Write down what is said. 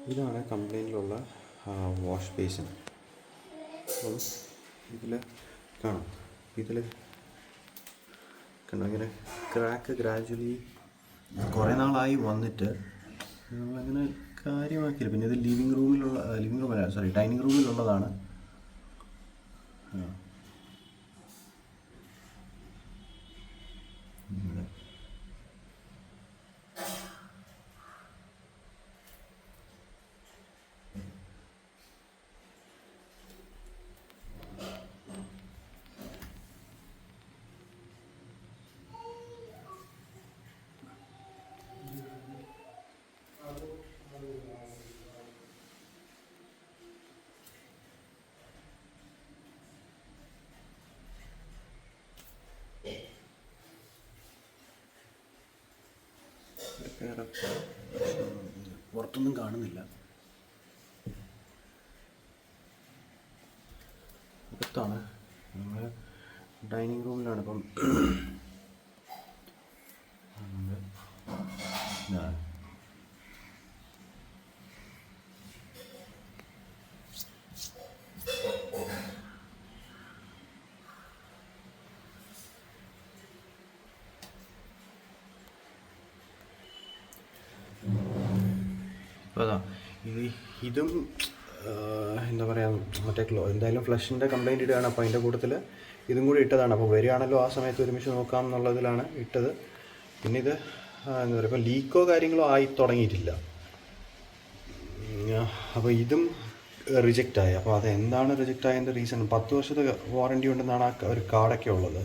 ഇതാണ് കംപ്ലൈൻറ്റിലുള്ള wash basin. അപ്പം ഇതിൽ കാണാം, ഇതിൽ കണ്ടോ ഇങ്ങനെ ക്രാക്ക് ഗ്രാജുവലി കുറേ നാളായി വന്നിട്ട് നമ്മളങ്ങനെ കാര്യമാക്കിയില്ല. പിന്നെ ഇത് ഡൈനിങ് റൂമിലുള്ളതാണ്. പുറത്തൊന്നും കാണുന്നില്ല. അകത്താണ്, നമ്മൾ ഡൈനിങ് റൂമിലാണ്. ഇപ്പം അപ്പോൾ അതാ ഇതും എന്താ പറയുക, മറ്റേ എന്തായാലും ഫ്ലഷിൻ്റെ കംപ്ലൈൻറ്റ് ഇടുകയാണ്. അപ്പോൾ അതിൻ്റെ കൂട്ടത്തിൽ ഇതും കൂടി ഇട്ടതാണ്. അപ്പോൾ വരികയാണല്ലോ ആ സമയത്ത് ഒരുമിച്ച് നോക്കാം എന്നുള്ളതിലാണ് ഇട്ടത്. പിന്നെ ഇത് എന്താ പറയുക, ഇപ്പോൾ ലീക്കോ കാര്യങ്ങളോ ആയി തുടങ്ങിയിട്ടില്ല. അപ്പോൾ ഇതും റിജക്റ്റായി. അപ്പോൾ അതെന്താണ് റിജക്റ്റ് ആയതിൻ്റെ റീസൺ? 10 വർഷത്തെ വാറൻറ്റി ഉണ്ടെന്നാണ് ആ ഒരു കാർഡൊക്കെ ഉള്ളത്.